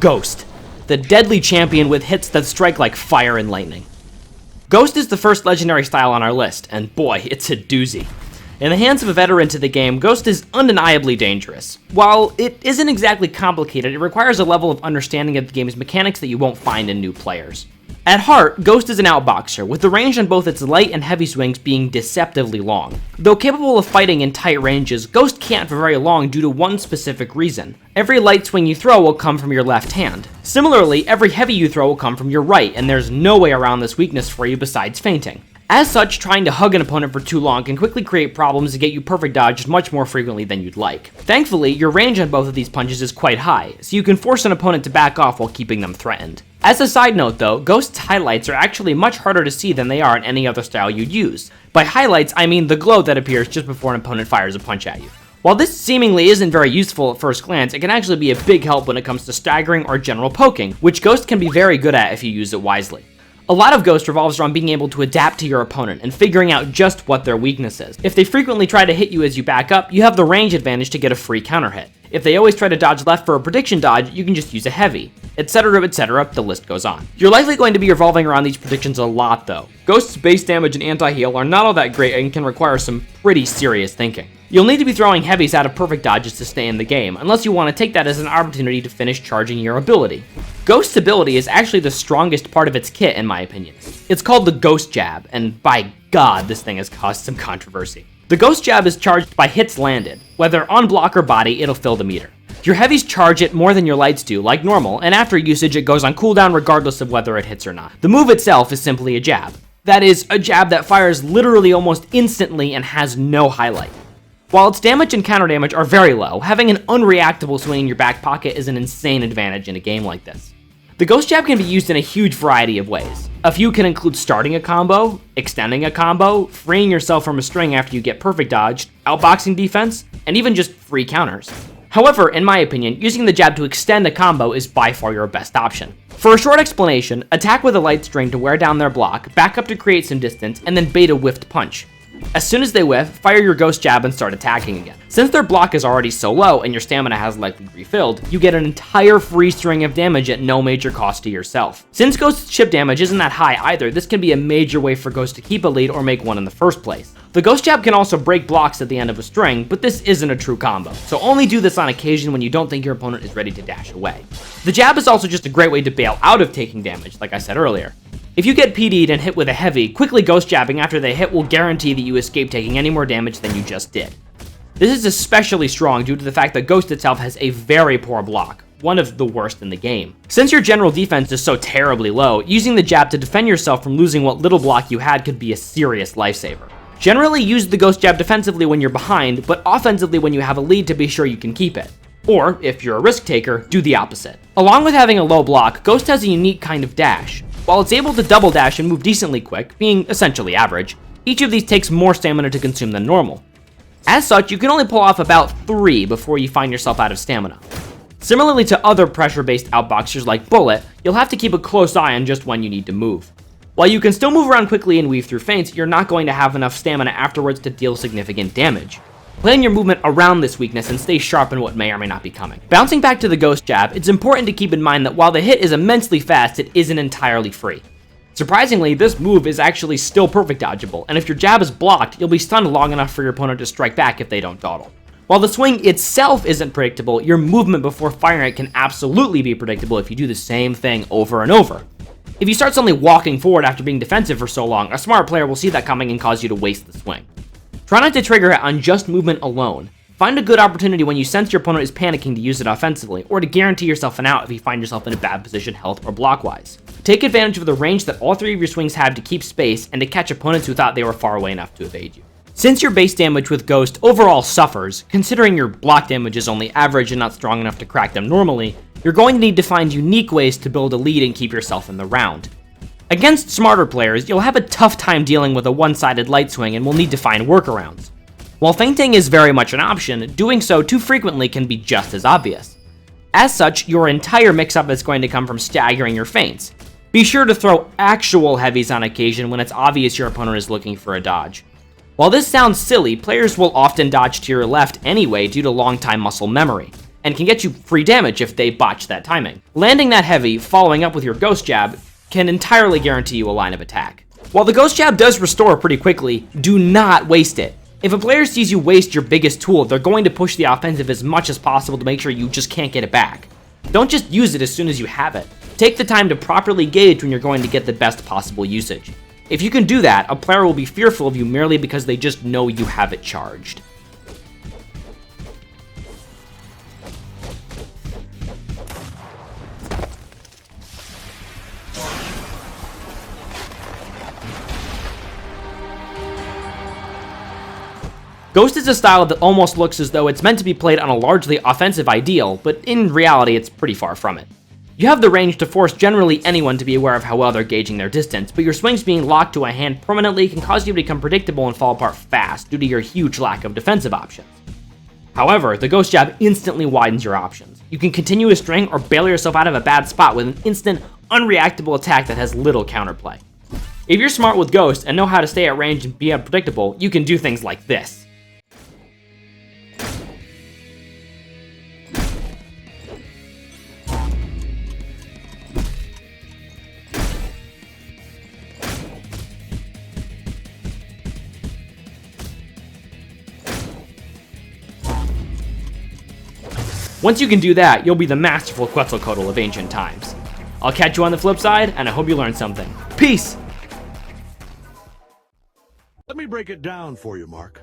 Ghost, the deadly champion with hits that strike like fire and lightning. Ghost is the first legendary style on our list, and boy, it's a doozy. In the hands of a veteran to the game, Ghost is undeniably dangerous. While it isn't exactly complicated, it requires a level of understanding of the game's mechanics that you won't find in new players. At heart, Ghost is an outboxer, with the range on both its light and heavy swings being deceptively long. Though capable of fighting in tight ranges, Ghost can't for very long due to one specific reason. Every light swing you throw will come from your left hand. Similarly, every heavy you throw will come from your right, and there's no way around this weakness for you besides feinting. As such, trying to hug an opponent for too long can quickly create problems to get you perfect dodged much more frequently than you'd like. Thankfully, your range on both of these punches is quite high, so you can force an opponent to back off while keeping them threatened. As a side note though, Ghost's highlights are actually much harder to see than they are in any other style you'd use. By highlights, I mean the glow that appears just before an opponent fires a punch at you. While this seemingly isn't very useful at first glance, it can actually be a big help when it comes to staggering or general poking, which Ghost can be very good at if you use it wisely. A lot of Ghost revolves around being able to adapt to your opponent and figuring out just what their weakness is. If they frequently try to hit you as you back up, you have the range advantage to get a free counter hit. If they always try to dodge left for a prediction dodge, you can just use a heavy, etc, the list goes on. You're likely going to be revolving around these predictions a lot though. Ghost's base damage and anti-heal are not all that great and can require some pretty serious thinking. You'll need to be throwing heavies out of perfect dodges to stay in the game, unless you want to take that as an opportunity to finish charging your ability. Ghost's ability is actually the strongest part of its kit in my opinion. It's called the Ghost Jab, and by God, this thing has caused some controversy. The Ghost Jab is charged by hits landed. Whether on block or body, it'll fill the meter. Your heavies charge it more than your lights do, like normal, and after usage it goes on cooldown regardless of whether it hits or not. The move itself is simply a jab. That is, a jab that fires literally almost instantly and has no highlight. While its damage and counter damage are very low, having an unreactable swing in your back pocket is an insane advantage in a game like this. The Ghost Jab can be used in a huge variety of ways. A few can include starting a combo, extending a combo, freeing yourself from a string after you get perfect dodged, outboxing defense, and even just free counters. However, in my opinion, using the jab to extend a combo is by far your best option. For a short explanation, attack with a light string to wear down their block, back up to create some distance, and then bait a whiffed punch. As soon as they whiff, fire your Ghost Jab and start attacking again. Since their block is already so low and your stamina has likely refilled, you get an entire free string of damage at no major cost to yourself. Since Ghost's chip damage isn't that high either, this can be a major way for Ghost to keep a lead or make one in the first place. The Ghost Jab can also break blocks at the end of a string, but this isn't a true combo, so only do this on occasion when you don't think your opponent is ready to dash away. The jab is also just a great way to bail out of taking damage, like I said earlier. If you get PD'd and hit with a heavy, quickly Ghost Jabbing after they hit will guarantee that you escape taking any more damage than you just did. This is especially strong due to the fact that Ghost itself has a very poor block, one of the worst in the game. Since your general defense is so terribly low, using the jab to defend yourself from losing what little block you had could be a serious lifesaver. Generally use the Ghost Jab defensively when you're behind, but offensively when you have a lead to be sure you can keep it. Or, if you're a risk taker, do the opposite. Along with having a low block, Ghost has a unique kind of dash. While it's able to double dash and move decently quick, being essentially average, each of these takes more stamina to consume than normal. As such, you can only pull off about 3 before you find yourself out of stamina. Similarly to other pressure-based outboxers like Bullet, you'll have to keep a close eye on just when you need to move. While you can still move around quickly and weave through feints, you're not going to have enough stamina afterwards to deal significant damage. Plan your movement around this weakness and stay sharp in what may or may not be coming. Bouncing back to the Ghost Jab, it's important to keep in mind that while the hit is immensely fast, it isn't entirely free. Surprisingly, this move is actually still perfect dodgeable, and if your jab is blocked, you'll be stunned long enough for your opponent to strike back if they don't dawdle. While the swing itself isn't predictable, your movement before firing it can absolutely be predictable if you do the same thing over and over. If you start suddenly walking forward after being defensive for so long, a smart player will see that coming and cause you to waste the swing. Try not to trigger it on just movement alone. Find a good opportunity when you sense your opponent is panicking to use it offensively, or to guarantee yourself an out if you find yourself in a bad position health or block-wise. Take advantage of the range that all 3 of your swings have to keep space and to catch opponents who thought they were far away enough to evade you. Since your base damage with Ghost overall suffers, considering your block damage is only average and not strong enough to crack them normally, you're going to need to find unique ways to build a lead and keep yourself in the round. Against smarter players, you'll have a tough time dealing with a one-sided light swing and will need to find workarounds. While feinting is very much an option, doing so too frequently can be just as obvious. As such, your entire mix-up is going to come from staggering your feints. Be sure to throw actual heavies on occasion when it's obvious your opponent is looking for a dodge. While this sounds silly, players will often dodge to your left anyway due to long-time muscle memory. and can get you free damage if they botch that timing. Landing that heavy, following up with your Ghost Jab, can entirely guarantee you a line of attack. While the Ghost Jab does restore pretty quickly, do not waste it. If a player sees you waste your biggest tool, they're going to push the offensive as much as possible to make sure you just can't get it back. Don't just use it as soon as you have it. Take the time to properly gauge when you're going to get the best possible usage. If you can do that, a player will be fearful of you merely because they just know you have it charged. Ghost is a style that almost looks as though it's meant to be played on a largely offensive ideal, but in reality it's pretty far from it. You have the range to force generally anyone to be aware of how well they're gauging their distance, but your swings being locked to a hand permanently can cause you to become predictable and fall apart fast due to your huge lack of defensive options. However, the Ghost Jab instantly widens your options. You can continue a string or bail yourself out of a bad spot with an instant, unreactable attack that has little counterplay. If you're smart with Ghost and know how to stay at range and be unpredictable, you can do things like this. Once you can do that, you'll be the masterful Quetzalcoatl of ancient times. I'll catch you on the flip side, and I hope you learned something. Peace! Let me break it down for you, Mark.